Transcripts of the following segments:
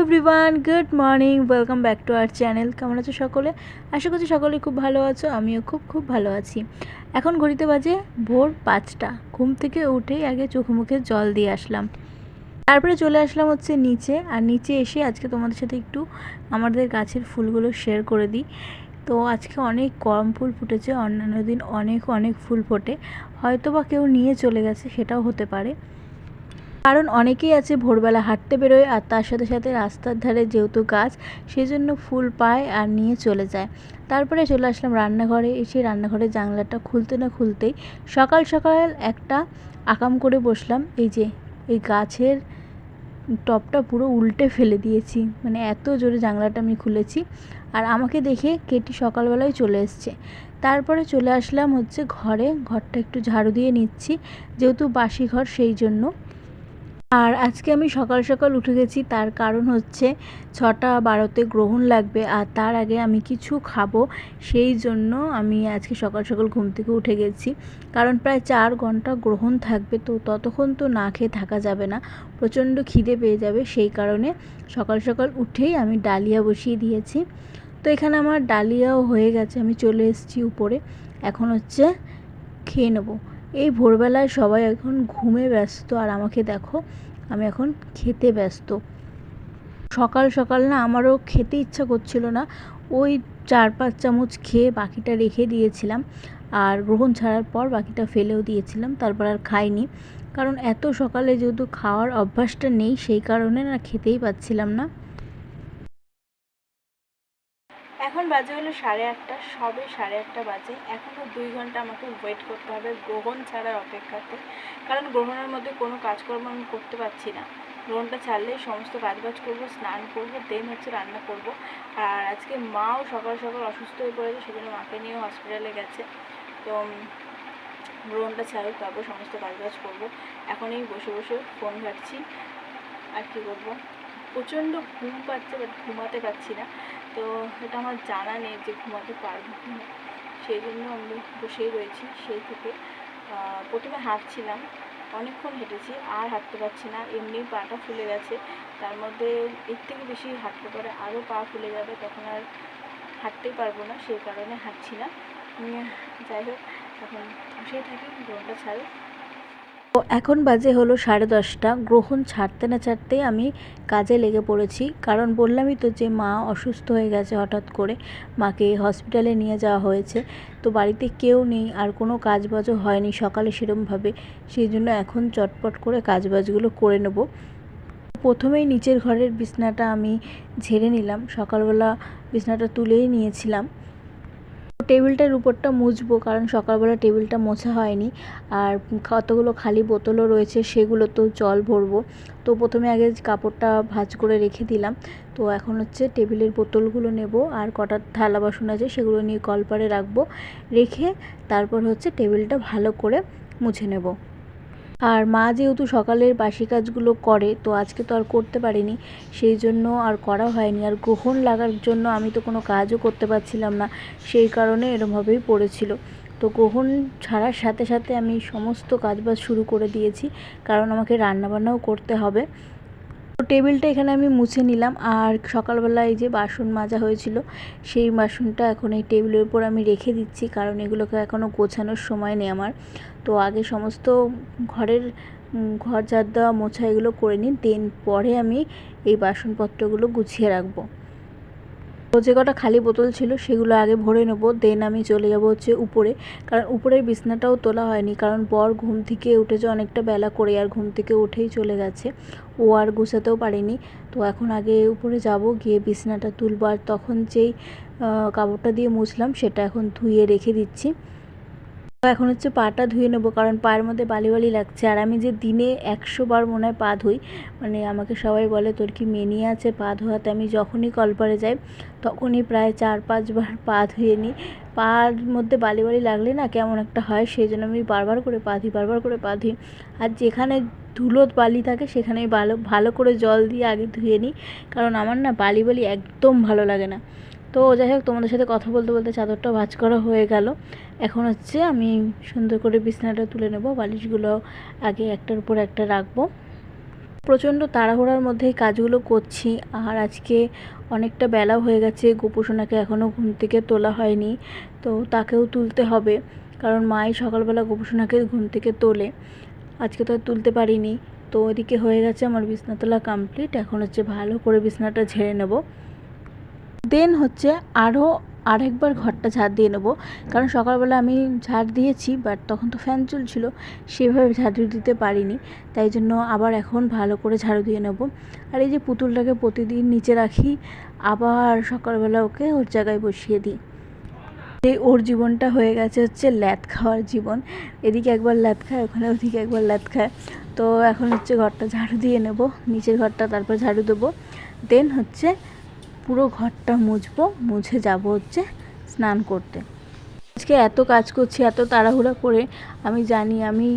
Everyone, good morning, welcome back to our channel. কেমন আছো সকলে? আশা করছি সকলেই খুব ভালো আছো। আমিও খুব ভালো আছি। এখন ঘড়িতে বাজে ভোর 5টা। ঘুম থেকে উঠেই আগে চোখে মুখে জল দিয়ে আসলাম, তারপরে চলে আসলাম হচ্ছে নিচে। আর নিচে এসে আজকে তোমাদের সাথে একটু আমাদের গাছের ফুলগুলো শেয়ার করে দিই। তো আজকে অনেক কম ফুল ফুটেছে, অন্যান্য দিন অনেক ফুল ফোটে। হয়তো বা কেউ নিয়ে চলে গেছে, সেটাও হতে পারে। কারণ অনেকেই আছে ভোরবেলা হাঁটতে বেরোয়, আর তার সাথে সাথে রাস্তার ধারে যেহেতু গাছ, সেই জন্য ফুল পায় আর নিয়ে চলে যায়। তারপরে চলে আসলাম রান্নাঘরে। এসে রান্নাঘরের জানলাটা খুলতে না খুলতেই সকাল সকাল একটা আকাম করে বসলাম। এই গাছের টপটা পুরো উল্টে ফেলে দিয়েছি, মানে এত জোরে জানলাটা আমি খুলেছি। আর আমাকে দেখে কেটি সকালবেলায় চলে এসছে। তারপরে চলে আসলাম হচ্ছে ঘরটা একটু ঝাড়ু দিয়ে নিচ্ছি, যেহেতু বাসি ঘর সেই জন্য। আর আজকে আমি সকাল সকাল উঠে গেছি, তার কারণ হচ্ছে 6টা 12তে গ্রহণ লাগবে, আর তার আগে আমি কিছু খাবো। সেই জন্য আমি আজকে সকাল সকাল ঘুম থেকে উঠে গেছি, কারণ প্রায় 4 ঘন্টা গ্রহণ থাকবে। তো ততক্ষণ তো না খেয়ে থাকা যাবে না, প্রচণ্ড খিদে পেয়ে যাবে। সেই কারণে সকাল সকাল উঠেই আমি ডালিয়া বসিয়ে দিয়েছি। তো এখানে আমার ডালিয়াও হয়ে গেছে, আমি চলে এসেছি উপরে। এখন হচ্ছে খেয়ে নেবো। এই ভোরবেলায় সবাই এখন ঘুমে ব্যস্ত, আর আমাকে দেখো, আমি এখন খেতে ব্যস্ত। সকাল সকাল না আমারও খেতে ইচ্ছা করছিল না, ওই 4-5 চামচ খেয়ে বাকিটা রেখে দিয়েছিলাম। আর গ্রহণ ছাড়ার পর বাকিটা ফেলেও দিয়েছিলাম, তারপর আর খাইনি। কারণ এত সকালে যেহেতু খাওয়ার অভ্যাসটা নেই, সেই কারণে না খেতেই পাচ্ছিলাম না। এখন বাজে হলো 8:30, সবে 8:30 বাজে। এখনও 2 ঘন্টা আমাকে ওয়েট করতে হবে গ্রহণ ছাড়ার অপেক্ষাতে, কারণ গ্রহণের মধ্যে কোনো কাজকর্ম আমি করতে পারছি না। গ্রহণটা ছাড়লেই সমস্ত কাজবাজ করবো, স্নান করবো, দেন হচ্ছে রান্না করব। আর আজকে মাও সকাল সকাল অসুস্থ হয়ে পড়েছে, সেজন্য মাকে নিয়ে হসপিটালে গেছে। তো গ্রহণটা ছাড়ুক, তারপর সমস্ত কাজবাজ করবো। এখন এই বসে বসে ফোন ঘাঁটছি, আর কী করবো। প্রচণ্ড ঘুম পাচ্ছে, বাট ঘুমাতে পারছি না। তো এটা আমার জানা নেই যে ঘুমাতে পারবো কি না, সেই জন্য আমি বসেই রয়েছি। সেই থেকে প্রথমে হাঁটছিলাম, অনেকক্ষণ হেঁটেছি, আর হাঁটতে পারছি না। এমনি পাটা ফুলে গেছে, তার মধ্যে এর থেকে বেশি হাঁটতে পারে আরও পা ফুলে যাবে, তখন আর হাঁটতেই পারবো না। সেই কারণে হাঁটছি না। যাই হোক, এখন বসেই থাকি, গ্রহণটা ছাড়ে। তো এখন বাজে হলো 10:30। গ্রহণ ছাড়তে না ছাড়তেই আমি কাজে লেগে পড়েছি, কারণ বললামই তো যে মা অসুস্থ হয়ে গেছে হঠাৎ করে। মাকে হসপিটালে নিয়ে যাওয়া হয়েছে। তো বাড়িতে কেউ নেই, আর কোনো কাজবাজও হয়নি সকালে সেরমভাবে। সেই জন্য এখন চটপট করে কাজবাজগুলো করে নেব। প্রথমেই নিচের ঘরের বিছনাটা আমি ঝেড়ে নিলাম, সকালবেলা বিছনাটা তুলেই নিয়েছিলাম। টেবিলটার উপরটা মুছবো, কারণ সকালবেলা টেবিলটা মোছা হয়নি। আর কতগুলো খালি বোতলও রয়েছে, সেগুলো তো জল ভরবো। তো প্রথমে আগে কাপড়টা ভাঁজ করে রেখে দিলাম। তো এখন হচ্ছে টেবিলের বোতলগুলো নেব, আর কটা থালা বাসন আছে সেগুলো নিয়ে কলপারে রাখবো। রেখে তারপর হচ্ছে টেবিলটা ভালো করে মুছে নেব। আর মা যেহেতু সকালের বাসি কাজগুলো করে, তো আজকে তো আর করতে পারিনি, সেই জন্য আর করা হয়নি। আর গ্রহণ লাগার জন্য আমি তো কোনো কাজও করতে পারছিলাম না, সেই কারণে এরমভাবেই পড়েছিল। তো গ্রহণ ছাড়ার সাথে সাথে আমি সমস্ত কাজবাজ শুরু করে দিয়েছি, কারণ আমাকে রান্নাবান্নাও করতে হবে। তো টেবিলটা এখানে আমি মুছে নিলাম। আর সকালবেলা এই যে বাসন মাজা হয়েছিল, সেই বাসনটা এখন এই টেবিলের উপর আমি রেখে দিচ্ছি, কারণ এগুলোকে এখনও গোছানোর সময় নেই আমার। তো আগে সমস্ত ঘর ঝাড় দেওয়া, মোছা এগুলো করে নিই, দেন পরে আমি এই বাসনপত্রগুলো গুছিয়ে রাখবো। তো যে কটা খালি বোতল ছিল সেগুলো আগে ভরে নেবো, দেন আমি চলে যাব হচ্ছে উপরে। কারণ উপরের বিছনাটাও তোলা হয়নি, কারণ বর ঘুম থেকে উঠেছে অনেকটা বেলা করে, আর ঘুম থেকে উঠেই চলে গেছে, ও আর গুছাতেও পারেনি। তো এখন আগে উপরে যাব, গিয়ে বিছনাটা তুলবো। আর তখন যেই কাপড়টা দিয়ে মুছলাম সেটা এখন ধুয়ে রেখে দিচ্ছি। তো এখন হচ্ছে পাটা ধুয়ে নেবো, কারণ পায়ের মধ্যে বালি বালি লাগছে। আর আমি যে দিনে 100 বার মনে হয় পা ধুই, মানে আমাকে সবাই বলে তোর কি মেনিয়া আছে পা ধোয়াতে। আমি যখনই কলপারে যাই তখনই প্রায় 4-5 বার পা ধুয়ে নিই। পার মধ্যে বালি বালি লাগলে না কেমন একটা হয়, সেই জন্য আমি বারবার করে পা ধুই। আর যেখানে ধুলো বালি থাকে সেখানে ভালো করে জল দিয়ে আগে ধুয়ে নিই, কারণ আমার না বালি বালি একদম ভালো লাগে না। তো যাই হোক, তোমাদের সাথে কথা বলতে বলতে চাদরটা ভাঁজ করা হয়ে গেল। এখন হচ্ছে আমি সুন্দর করে বিছানাটা তুলে নেব, বালিশগুলো আগে একটার উপর একটা রাখবো। প্রচণ্ড তাড়াহুড়ার মধ্যেই কাজগুলো করছি। আর আজকে অনেকটা বেলাও হয়ে গেছে, গোপুসোনাকে এখনও ঘুম থেকে তোলা হয়নি, তো তাকেও তুলতে হবে, কারণ মাই সকালবেলা গোপুসোনাকে ঘুম থেকে তোলে। আজকে তো আর তুলতে পারিনি। তো ওইদিকে হয়ে গেছে আমার বিছনা তোলা কমপ্লিট। এখন হচ্ছে ভালো করে বিছনাটা ঝেড়ে নেব, দেন হচ্ছে আরেকবার ঘরটা ঝাড় দিয়ে নেবো, কারণ সকালবেলা আমি ঝাড় দিয়েছি, বাট তখন তো ফ্যান চলছিল, সেভাবে ঝাড়ু দিতে পারিনি। তাই জন্য আবার এখন ভালো করে ঝাড়ু দিয়ে নেব। আর এই যে পুতুলটাকে প্রতিদিন নিচে রাখি, আবার সকালবেলা ওকে ওর জায়গায় বসিয়ে দিই। ওর জীবনটা হয়ে গেছে হচ্ছে ল্যাদ খাওয়ার জীবন, এদিকে একবার ল্যাদ খায়, ওখানে ওদিকে একবার ল্যাদ খায়। তো এখন হচ্ছে ঘরটা ঝাড়ু দিয়ে নেব, নিচের ঘরটা তারপর ঝাড়ু দেবো, দেন হচ্ছে পুরো ঘরটা মুছবো, মুছে যাব হচ্ছে স্নান করতে। আজকে এত কাজ করছি, এত তাড়াহুড়া করে, আমি জানি আমি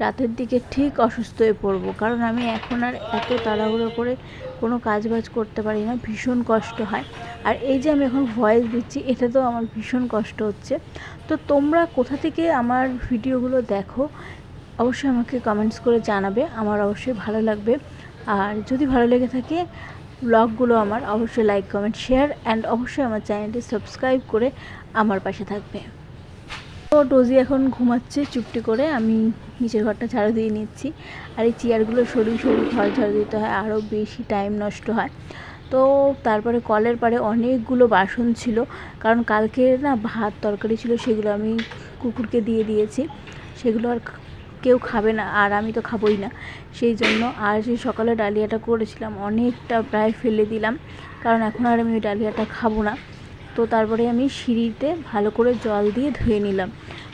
রাতের দিকে ঠিক অসুস্থ হয়ে পড়বো, কারণ আমি এখন আর এত তাড়াহুড়ো করে কোনো কাজ বাজ করতে পারি না, ভীষণ কষ্ট হয়। আর এই যে আমি এখন ভয়েস দিচ্ছি, এটা তো আমার ভীষণ কষ্ট হচ্ছে। তো তোমরা কোথা থেকে আমার ভিডিওগুলো দেখো অবশ্যই আমাকে কমেন্টস করে জানাবে, আমার অবশ্যই ভালো লাগবে। আর যদি ভালো লেগে থাকে ব্লগগুলো আমার, অবশ্যই লাইক কমেন্ট শেয়ার অ্যান্ড অবশ্যই আমার চ্যানেলটি সাবস্ক্রাইব করে আমার পাশে থাকবে। তো ডোজি এখন ঘুমাচ্ছে চুপটি করে, আমি নিচের ঘরটা ঝাড়ু দিয়ে নিচ্ছি। আর এই চেয়ারগুলো সরিয়ে ঘর ঝাড়ু দিতে হয়, আরও বেশি টাইম নষ্ট হয়। তো তারপরে কলের পাড়ে অনেকগুলো বাসন ছিল, কারণ কালকে না ভাত তরকারি ছিল, সেগুলো আমি কুকুরকে দিয়ে দিয়েছি, সেগুলো আর কেউ খাবে না, আর আমি তো খাবোই না, সেই জন্য। আর সেই সকালে ডালিয়াটা করেছিলাম, অনেকটা প্রায় ফেলে দিলাম, কারণ এখন আর আমি ওই ডালিয়াটা খাবো না। তো তারপরে আমি সিঁড়িতে ভালো করে জল দিয়ে ধুয়ে নিলাম।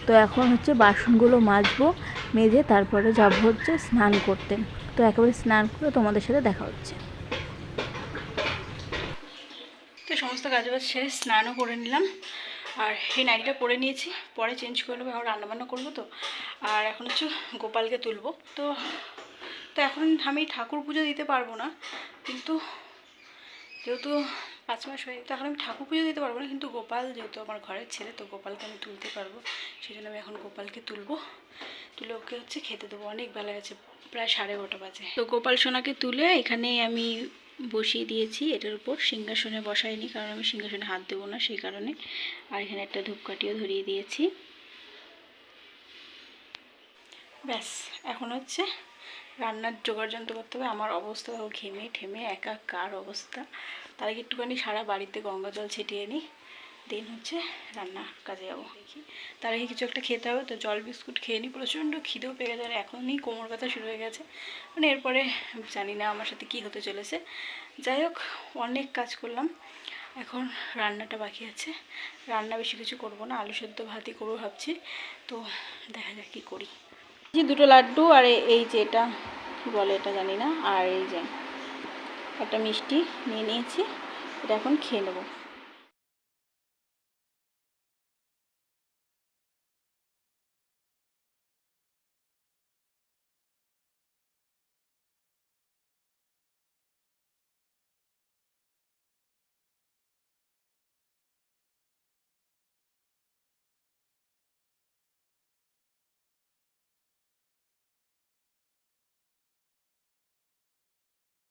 তো এখন হচ্ছে বাসনগুলো মাজবো, মেজে তারপরে যাব হচ্ছে স্নান করতে। তো একেবারে স্নান করে তোমাদের সাথে দেখা হচ্ছে। তো সমস্ত কাজবাজ সেরে স্নানও করে নিলাম, আর এই নাইটিটা পরে নিয়েছি, পরে চেঞ্জ করে নেবো, এখন রান্নাবান্না করবো তো। আর এখন হচ্ছে গোপালকে তুলবো। তো এখন আমি ঠাকুর পুজো দিতে পারবো না, কিন্তু যেহেতু 5 মাস হয়ে, তো এখন আমি ঠাকুর পুজো দিতে পারবো না, কিন্তু গোপাল যেহেতু আমার ঘরের ছেলে, তো গোপালকে আমি তুলতে পারবো। সেই জন্য আমি এখন গোপালকে তুলে ওকে হচ্ছে খেতে দেবো। অনেক বেলা আছে, প্রায় 12:30 বাজে। তো গোপাল সোনাকে তুলে এখানে আমি বসিয়ে দিয়েছি, এটার উপর সিংহাসনে বসাইনি, কারণ আমি সিংহাসনে হাত দেবো না সেই কারণে। আর এখানে একটা ধূপকাঠিও ধরিয়ে দিয়েছি। ব্যাস, এখন হচ্ছে রান্নার জোগাড় যন্ত্র করতে হবে। আমার অবস্থা দেখো, ঘেমে ঠেমে একাকার অবস্থা। তার আগে একটুখানি সারা বাড়িতে গঙ্গা জল ছিটিয়ে নিই, দেন হচ্ছে রান্নার কাজে যাবো। দেখি তার আগে কিছু একটা খেতে হবে, তো জল বিস্কুট খেয়ে নিই, প্রচণ্ড খিদেও পেয়ে গেছে, আর এখনই কোমর ব্যথা শুরু হয়ে গেছে। মানে এরপরে জানি না আমার সাথে কী হতে চলেছে। যাই হোক, অনেক কাজ করলাম, এখন রান্নাটা বাকি আছে। রান্না বেশি কিছু করবো না, আলু সেদ্ধ ভাতই করবো ভাবছি। তো দেখা যাক কী করি। এই যে 2টো লাড্ডু, আর এই যে এটা কী বলে এটা জানি না, আর এই যে একটা মিষ্টি নিয়ে নিয়েছি, এটা এখন খেয়ে নেবো।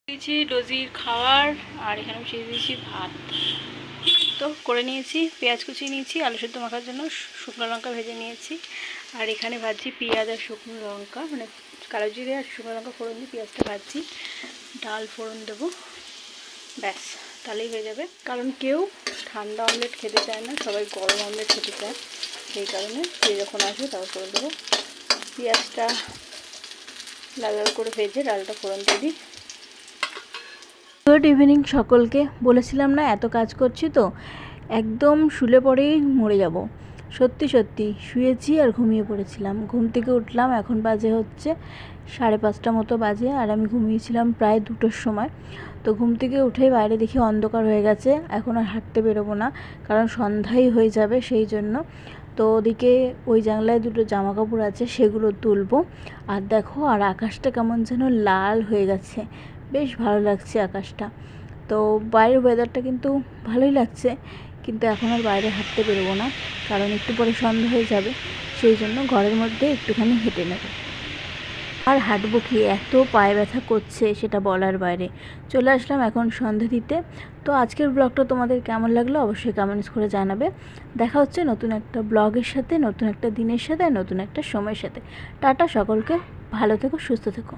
দিয়েছি ডোজির খাওয়ার, আর এখানে বসিয়ে দিয়েছি ভাত। তো করে নিয়েছি, পেঁয়াজ কুচিয়ে নিয়েছি আলু সেদ্ধ মাখার জন্য, শুকনো লঙ্কা ভেজে নিয়েছি, আর এখানে ভাজছি পেঁয়াজ আর শুকনো লঙ্কা, মানে কালো জিরে আর শুকনো লঙ্কা ফোড়ন দিয়ে পেঁয়াজটা ভাজছি, ডাল ফোড়ন দেবো, ব্যাস তাহলেই হয়ে যাবে। কারণ কেউ ঠান্ডা অমলেট খেতে চায় না, সবাই গরম অমলেট খেতে চায়, সেই কারণে যে যখন আসবে তাও করে দেবো। পেঁয়াজটা লাল লাল করে ভেজে ডালটা ফোড়ন দিয়ে দিই। গুড ইভিনিং সকলকে। বলেছিলাম না এত কাজ করছি, তো একদম শুলে পরেই মরে যাব, সত্যি সত্যি শুয়েছি আর ঘুমিয়ে পড়েছিলাম। ঘুম থেকে উঠলাম, এখন বাজে হচ্ছে 5:30 মতো বাজে, আর আমি ঘুমিয়েছিলাম প্রায় 2টোর সময়। তো ঘুম থেকে উঠে বাইরে দেখি অন্ধকার হয়ে গেছে, এখন আর হাঁটতে বেরোবো না, কারণ সন্ধ্যাই হয়ে যাবে, সেই জন্য। তো ওদিকে ওই জানলায় 2টো জামা কাপড় আছে, সেগুলো তুলবো। আর দেখো, আর আকাশটা কেমন যেন লাল হয়ে গেছে, বেশ ভালো লাগছে আকাশটা। তো বাইরের ওয়েদারটা কিন্তু ভালোই লাগছে, কিন্তু এখন আর বাইরে হাঁটতে বেরোবো না, কারণ একটু পরে সন্ধ্যা হয়ে যাবে, সেই জন্য ঘরের মধ্যে একটুখানি হেঁটে নেব। আর হাঁটবো কি, এত পায়ে ব্যথা করছে সেটা বলার বাইরে। চলে আসলাম এখন সন্ধে দিতে। তো আজকের ব্লগটা তোমাদের কেমন লাগলো অবশ্যই কমেন্টস করে জানাবে। দেখা হচ্ছে নতুন একটা ব্লগের সাথে, নতুন একটা দিনের সাথে, নতুন একটা সময়ের সাথে। টাটা সকলকে, ভালো থেকো, সুস্থ থেকো।